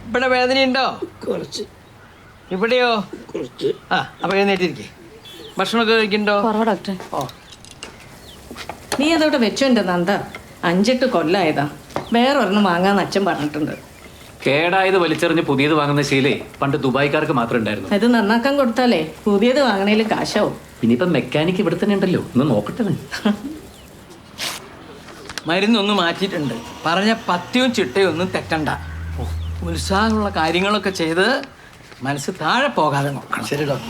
ഇവിടെ വേദനയുണ്ടോ? കുറച്ച്. ഇവിടെയോ? കുറച്ച്. അപ്പൊ എഴുന്നേറ്റിരിക്കേ. ഭക്ഷണമൊക്കെ കഴിക്കണ്ടോ? ഡോക്ടർ. നീ അതോടെ വെച്ചോണ്ട് നന്ദ, 5-8 കൊല്ലായതാ. വേറൊരെണ്ണം വാങ്ങാന്ന് അച്ഛൻ പറഞ്ഞിട്ടുണ്ട്. കേടായത് വലിച്ചെറിഞ്ഞ് പുതിയത് വാങ്ങുന്ന ശീലേ പണ്ട് ദുബായിക്കാർക്ക് മാത്രമേ ഉണ്ടായിരുന്നു. ഇത് നന്നാക്കാൻ കൊടുത്താലേ പുതിയത് വാങ്ങണേല് കാശാവും. ഇനിയിപ്പോ മെക്കാനിക്ക് ഇവിടെ തന്നെ ഉണ്ടല്ലോ, ഒന്ന് നോക്കട്ടെ. മരുന്നൊന്നും മാറ്റിയിട്ടുണ്ട്. പറഞ്ഞ പത്യവും ചിട്ടയും ഒന്നും തെറ്റണ്ട. ഉത്സാഹമുള്ള കാര്യങ്ങളൊക്കെ ചെയ്ത് മനസ്സ് താഴെ പോകാതെ നോക്കണം. ശരി ഡോക്ടർ.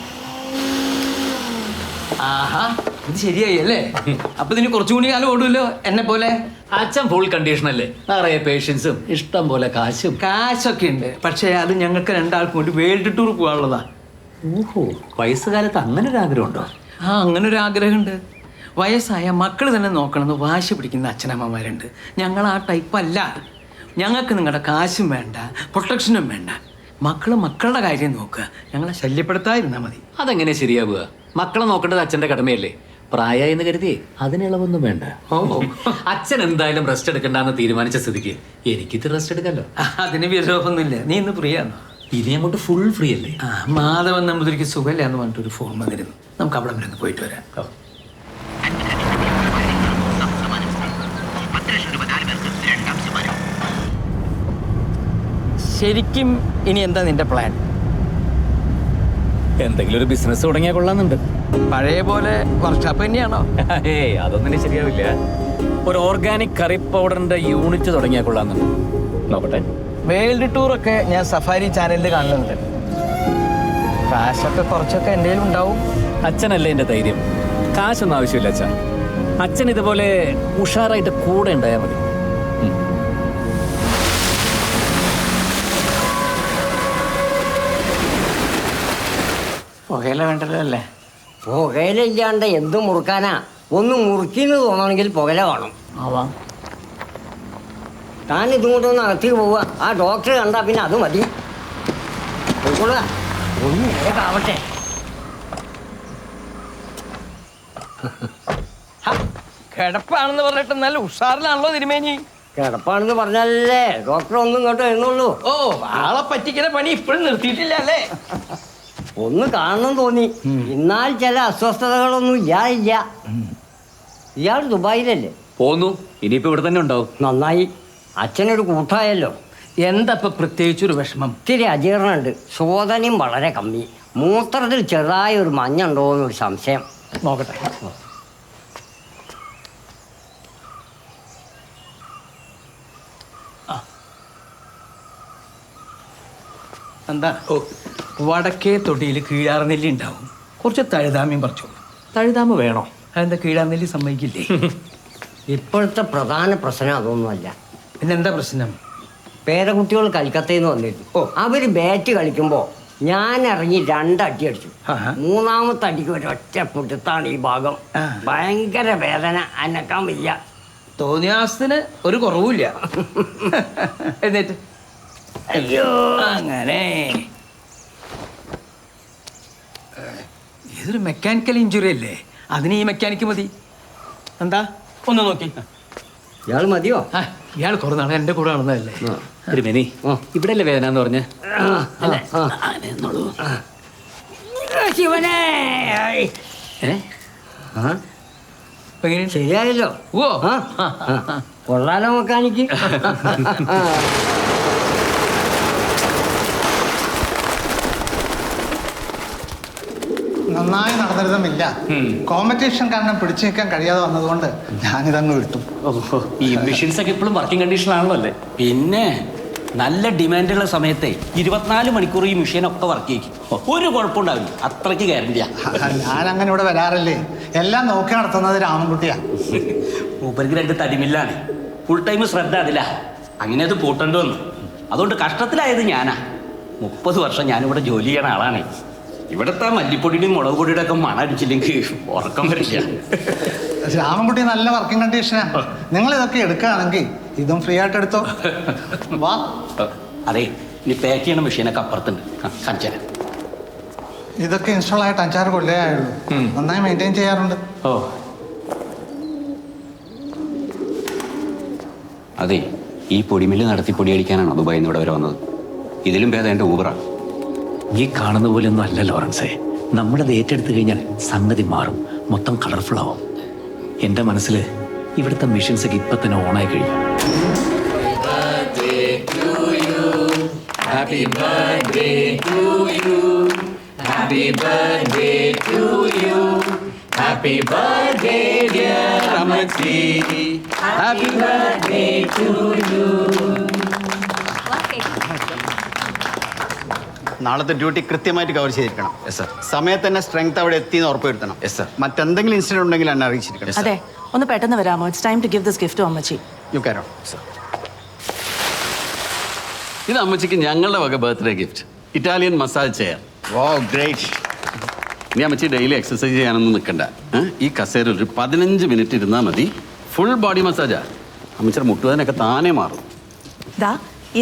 ആഹാ, ഇത് ശരിയായി അല്ലേ? അപ്പൊ ഇതിന് കുറച്ചുകൂടി കാലം ഓടുമല്ലോ എന്നെ പോലെ. അച്ഛൻ ഫുൾ കണ്ടീഷൻ അല്ലേ, നിറയെ പേഷ്യൻസും ഇഷ്ടം പോലെ കാശും. കാശൊക്കെ ഉണ്ട്, പക്ഷേ അത് ഞങ്ങൾക്ക് രണ്ടാൾക്കും കൂടി വേൾഡ് ടൂർ പോകാനുള്ളതാ. ഓഹോ, വയസ്സുകാലത്ത് അങ്ങനെ ഒരു ആഗ്രഹം ഉണ്ടോ? അങ്ങനെ ഒരു ആഗ്രഹമുണ്ട്. വയസ്സായ മക്കൾ തന്നെ നോക്കണമെന്ന് വാശി പിടിക്കുന്ന അച്ഛനമ്മമാരുണ്ട്. ഞങ്ങൾ ആ ടൈപ്പല്ല. ഞങ്ങൾക്ക് നിങ്ങളുടെ കാശും വേണ്ട, പ്രൊട്ടക്ഷനും വേണ്ട. മക്കളുടെ കാര്യം നോക്കുക, ഞങ്ങളെ ശല്യപ്പെടുത്താതിരുന്നാൽ മതി. അതെങ്ങനെ ശരിയാവുക? മക്കളെ നോക്കേണ്ടത് അച്ഛന്റെ കടമയല്ലേ. പ്രായമായി എന്ന് കരുതി അതിനിളവൊന്നും വേണ്ട. ഓ, അച്ഛൻ എന്തായാലും റെസ്റ്റ് എടുക്കണ്ടെന്ന് തീരുമാനിച്ച സ്ഥിതിക്ക് എനിക്കിത് റെസ്റ്റ് എടുക്കാമല്ലോ. അതിന് വിരോധമൊന്നുമില്ല. നീ ഇന്ന് ഫ്രീ ആണോ? ഇനി അങ്ങോട്ട് ഫുൾ ഫ്രീ അല്ലേ? മാധവൻ നമ്പൂതിരിക്ക് സുഖമില്ല എന്ന് പറഞ്ഞിട്ടൊരു ഫോൺ വന്നിരുന്നു. നമുക്ക് അവിടെ വരെ ഒന്ന് പോയിട്ട് വരാം. ശരിക്കും ഇനി എന്താ നിന്റെ പ്ലാൻ? എന്തെങ്കിലും ഒരു ബിസിനസ് തുടങ്ങിയാൽ കൊള്ളാന്നുണ്ട്. പഴയ പോലെ വർക്ക്ഷോപ്പ് തന്നെയാണോ? ഏയ്, അതൊന്നും ശരിയാവില്ല. ഒരു ഓർഗാനിക് കറി പൗഡറിന്റെ യൂണിറ്റ് തുടങ്ങിയാൽ കൊള്ളാന്നുണ്ട്. നോക്കട്ടെ. വേൾഡ് ടൂറൊക്കെ ഞാൻ സഫാരി ചാനലിൽ കാണുന്നുണ്ട്. കാശൊക്കെ കുറച്ചൊക്കെ എൻ്റെ ഉണ്ടാവും. അച്ഛനല്ലേ എൻ്റെ ധൈര്യം. കാശൊന്നും ആവശ്യമില്ല അച്ഛൻ. അച്ഛൻ ഇതുപോലെ ഉഷാറായിട്ട് കൂടെ ഉണ്ടായാൽ മതി. പുകയില വേണ്ടല്ലോ അല്ലേ? പുകയില ഇല്ലാണ്ട് എന്ത് മുറുക്കാനാ? ഒന്ന് മുറുക്കിന്ന് തോന്നണമെങ്കിൽ പുകയില കാണും. ആവാം. താൻ ഇതും കൊണ്ടൊന്ന് അകത്തേക്ക് പോവുക. ആ ഡോക്ടർ കണ്ടാ പിന്നെ അത് മതി. പോയിക്കൊള്ളുക. ഒന്ന് നേരെ ആവട്ടെ. കിടപ്പാണെന്ന് പറഞ്ഞിട്ട് നല്ല ഉഷാറിലാണല്ലോ തിരുമേനി. കിടപ്പാണെന്ന് പറഞ്ഞാലേ ഡോക്ടർ ഒന്നും ഇങ്ങോട്ട് എഴുന്നുള്ളൂ. ഓ, ആളെ പറ്റിക്കുന്ന പണി ഇപ്പോഴും നിർത്തിയിട്ടില്ല അല്ലേ? ഒന്ന് കാണണം തോന്നി. എന്നാൽ ചില അസ്വസ്ഥതകളൊന്നും ഇല്ല. ഇയാൾ ദുബായിലല്ലേ? പോന്നു. ഇനിയിപ്പോ ഇവിടെ തന്നെ ഉണ്ടാവും. നന്നായി. അച്ഛനൊരു കൂട്ടായല്ലോ. എന്താ ഇപ്പൊ പ്രത്യേകിച്ചൊരു വിഷമം? ഇത്തിരി അജീർണുണ്ട്. ശോധനയും വളരെ കമ്മി. മൂത്രത്തിൽ ചെറുതായ ഒരു മഞ്ഞുണ്ടോ എന്നൊരു സംശയം. നോക്കട്ടെ. എന്താ? വടക്കേ തൊടിയിൽ കീഴാർനെല്ലി ഉണ്ടാവും. കുറച്ച് തഴുതാമ്യം പറിച്ചോളൂ. തഴുതാമ വേണോ? അതെന്താ കീഴാർനെല്ലി സമ്മതിക്കില്ലേ? ഇപ്പോഴത്തെ പ്രധാന പ്രശ്നം അതൊന്നുമല്ല. പിന്നെന്താ പ്രശ്നം? പേരക്കുട്ടികൾ കൽക്കത്തയിൽ നിന്ന് വന്നിരുന്നു. അവർ ബാറ്റ് കളിക്കുമ്പോൾ ഞാൻ ഇറങ്ങി 2 അടി അടിച്ചു. 3ാമത്തെ അടിക്ക് ഒരൊറ്റ പൊടുത്താണ് ഈ ഭാഗം. ഭയങ്കര വേദന, അനക്കാൻ വയ്യ. തോന്നിയാസത്തിന് ഒരു കുറവുമില്ല. എന്നിട്ട് അയ്യോ, അങ്ങനെ ഇതൊരു മെക്കാനിക്കൽ ഇഞ്ചുറി അല്ലേ? അതിന് ഈ മെക്കാനിക്ക് മതി. എന്താ ഒന്ന് നോക്കി. ഇയാൾ മതിയോ? ഇയാൾ കുറേ നാളെ എൻ്റെ കൂടെ നടന്നതല്ലേ? തിരുമേനി, ഇവിടെ അല്ലേ വേദന എന്ന് പറഞ്ഞ്? ശിവനെ, ശരിയായല്ലോ. ഓ, കൊള്ളാലോ മെക്കാനിക്ക്. നന്നായി നടന്നിരുന്നുമില്ല. കോമ്പറ്റീഷൻ കാരണം പിടിച്ചു നിൽക്കാൻ കഴിയാതെ വന്നതുകൊണ്ട് ഞാനിതങ്ങ് വിട്ടു. ഈ മെഷീൻസ് ഒക്കെ ഇപ്പോഴും വർക്കിംഗ് കണ്ടീഷനാണല്ലോ അല്ലേ? പിന്നെ നല്ല ഡിമാൻഡുള്ള സമയത്തെ 24 മണിക്കൂർ ഈ മെഷീനൊക്കെ വർക്ക് ചെയ്യിക്കും. ഒരു കുഴപ്പമുണ്ടാവില്ല. അത്രയ്ക്ക് ഗ്യാരണ്ടിയാ. ഞാനങ്ങനെ ഇവിടെ വരാറില്ലേ. എല്ലാം നോക്കി നടത്തുന്നത് രാമൻകുട്ടിയാ. മൂപ്പർക്ക് 2 തടിമില്ലാണ്. ഫുൾ ടൈം ശ്രദ്ധ അതില്ല. അങ്ങനെ അത് പൂട്ടേണ്ടി വന്നു. അതുകൊണ്ട് കഷ്ടത്തിലായത് ഞാനാ. 30 വർഷം ഞാനിവിടെ ജോലി ചെയ്യണ ആളാണ്. ഇവിടുത്തെ മല്ലിപ്പൊടിയുടെയും മുളക് പൊടിയുടെ ഒക്കെ മണം അടിച്ചില്ലെങ്കിൽ ഉറക്കം വരില്ല. രാമൻകുട്ടി നല്ല വർക്കിംഗ് കണ്ടീഷനാ. നിങ്ങൾ ഇതൊക്കെ എടുക്കുകയാണെങ്കിൽ ഇതും ഫ്രീ ആയിട്ട് എടുത്തോ. വാ. അതെ, ഇനി പാക്ക് ചെയ്യണ മെഷീനൊക്കെ അപ്പുറത്തുണ്ട്. കാണിച്ചു തരാം. ഇതൊക്കെ ഇൻസ്റ്റാൾ ആയിട്ട് 5-6 കൊല്ലമേ ആയുള്ളൂ. നന്നായി മെയിൻറ്റെയിൻ ചെയ്യാറുണ്ട്. ഓ, അതെ, ഈ പൊടിമില്ല് നടത്തി പൊടിയടിക്കാനാണോ ദുബായിൽ നിന്ന് ഇവിടെ വരെ വന്നത്? ഇതിലും ഭേദം എൻ്റെ ഊബറാണ്. ഈ കാണുന്ന പോലെയൊന്നും അല്ല ലോറൻസേ. നമ്മളത് ഏറ്റെടുത്തു കഴിഞ്ഞാൽ സംഗതി മാറും, മൊത്തം കളർഫുൾ ആവും. എൻ്റെ മനസ്സിൽ ഇവിടുത്തെ മെഷീൻസ് ഒക്കെ ഇപ്പം തന്നെ ഓണായി കഴിഞ്ഞു. Happy birthday to you. Happy birthday to you. Happy birthday dear Amachi. Happy birthday to you. നാളത്തെ ഡ്യൂട്ടി കൃത്യമായിട്ട് കവർ ചെയ്തിരിക്കണം. സമയത്ത് തന്നെ സ്ട്രെങ്ത് അവിടെ എത്തിയെന്ന് ഉറപ്പുവരുത്തണം. മറ്റെന്തെങ്കിലും ഇൻസിഡന്റ് ഉണ്ടെങ്കിൽ എന്നെ അറിയിച്ചിരിക്കണം. അതെ, ഒന്ന് പെട്ടെന്ന് വരാമോ? It's time to give this gift to അമ്മച്ചി. You carry on. ഇത് അമ്മച്ചിക്ക് ഞങ്ങളുടെ വക birthday gift, Italian massage chair. Wow, great. ഇനി അമ്മച്ചി ഡെയിലി എക്സസൈസ് ചെയ്യാനൊന്നും നിൽക്കണ്ട. ഈ കസേര ഒരു 15 മിനിറ്റ് ഇരുന്നാൽ മതി. ഫുൾ ബോഡി മസാജാ. അമ്മച്ചിയുടെ മുട്ടുവേദനയൊക്കെ താനേ മാറും. ദാ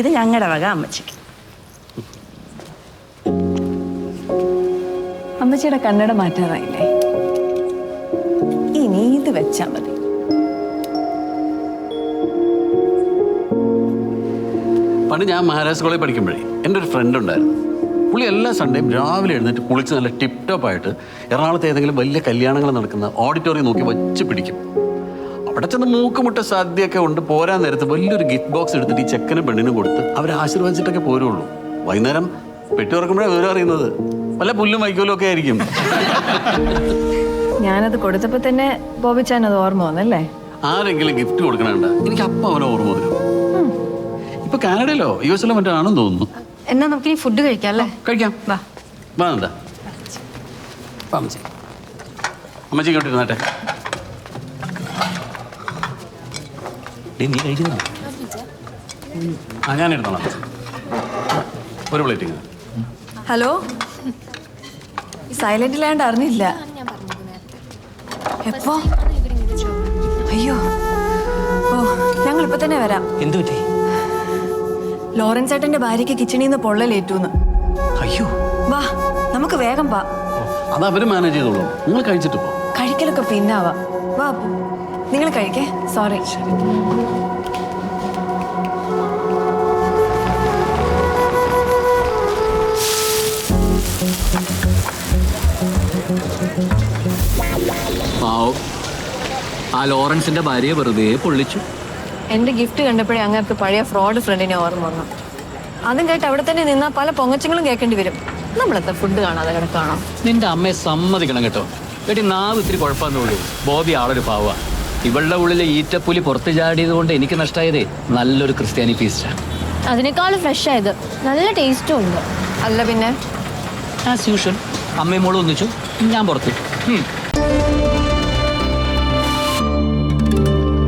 ഇത് ഞങ്ങളുടെ വക അമ്മച്ചിക്ക്. അമ്മച്ചിയുടെ കണ്ണട മാറ്റാറായില്ലേ? ഇനി ഇത് വെച്ചാ മതി. പണ്ട് ഞാൻ മഹാരാജ് കോളേജിൽ പഠിക്കുമ്പോഴേ എൻ്റെ ഒരു ഫ്രണ്ട് ഉണ്ടായിരുന്നു. പുള്ളി എല്ലാ സൺഡേയും രാവിലെ എഴുന്നേറ്റ് കുളിച്ച് നല്ല ടിപ്പ് ടോപ്പായിട്ട് എറണാകുളത്ത് ഏതെങ്കിലും വലിയ കല്യാണങ്ങൾ നടക്കുന്ന ഓഡിറ്റോറിയം നോക്കി വച്ച് പിടിക്കും. അവിടെ ചെന്ന് മൂക്കുമുട്ട സദ്യയൊക്കെ ഉണ്ട്. പോരാൻ നേരത്ത് വലിയൊരു ഗിഫ്റ്റ് ബോക്സ് എടുത്തിട്ട് ഈ ചെക്കനും പെണ്ണിനും കൊടുത്ത് അവരെ ആശീർവദിച്ചിട്ടൊക്കെ പോരുള്ളൂ. വൈകുന്നേരം പെട്ടി തുറക്കുമ്പോഴേ വിവരം അറിയുന്നത് വല്ല പുല്ലും വൈക്കോലും ഒക്കെ ആയിരിക്കും. ഞാനത് കൊടുത്തപ്പോ തന്നെ ബോബിച്ചാൻ അത് ഓർമ്മ വന്നല്ലേ? ആരെങ്കിലും ഗിഫ്റ്റ് കൊടുക്കണണ്ട എനിക്ക് അപ്പം അവനെ ഓർമ്മ വരും. ഇപ്പൊ കാനഡയിലോ US മറ്റോ ആണെന്ന് തോന്നുന്നു. എന്നാ നമുക്ക് ഈ ഫുഡ് കഴിക്കാം അല്ലേ? കഴിക്കാം. വാ. വേണ്ട അമ്മച്ചി, അമ്മച്ചി ഇങ്ങോട്ട് ഇരുന്നാട്ടെ. നീ കഴിക്കുന്നില്ല? ഞാൻ എടുത്തോളാം. ഒരു പ്ലേറ്റിങ്. ഹലോ, സൈലന്റ് ലാൻഡ് അറിഞ്ഞില്ല. എപ്പോ? അയ്യോ, ഓ ഞങ്ങളിപ്പോ തന്നെ വരാം. എന്തു പറ്റി? ലോറൻസ് ഏട്ടന്റെ ഭാര്യയ്ക്ക് കിച്ചണിൽ നിന്ന് പൊള്ളലേറ്റൂന്ന്. അയ്യോ, വാ നമുക്ക് വേഗം വാ. അത് അവര് മാനേജ് ചെയ്തോളൂ. നിങ്ങൾ കഴിച്ചിട്ട് പോ. കഴിക്കലൊക്കെ പിന്നാവാ. വാ നിങ്ങൾ കഴിക്കേ. സോറി. ആ ലോറൻസിന്റെ ഭാര്യയെ വെറുതെ പൊള്ളിച്ചു. എന്റെ ഗിഫ്റ്റ് കണ്ടപ്പോഴേ അങ്ങനത്തെ പഴയ ഫ്രോഡ് ഫ്രണ്ടിനെ ഓർമ്മ വന്നു. അതും കേട്ട് അവിടെ തന്നെ നിന്നാ പല പൊങ്ങച്ചങ്ങളും കേൾക്കേണ്ടി വരും. നമ്മളെത്ര ഫുഡ് കാണാതെ കിടക്കാണോ? നിന്റെ അമ്മയെ സമ്മതിക്കണം കേട്ടോ. എടി നാവ് ഇത്തിരി കുഴപ്പമെന്നുള്ളൂ. ബോബി ആളൊരു പാവ. ഇവളുടെ ഉള്ളിലെ ഈറ്റപ്പുലി പുറത്ത് ചാടിയത് കൊണ്ട് എനിക്ക് നഷ്ടമായതേ നല്ലൊരു ക്രിസ്ത്യാനി പീസ്റ്റാണ്. അതിനേക്കാളും ഫ്രഷ് ആയത്, നല്ല ടേസ്റ്റും ഉണ്ട്. അല്ല പിന്നെ ആസ് യൂഷ്വൽ അമ്മയും മോളും ഒന്നിച്ചു, ഞാൻ പുറത്തു.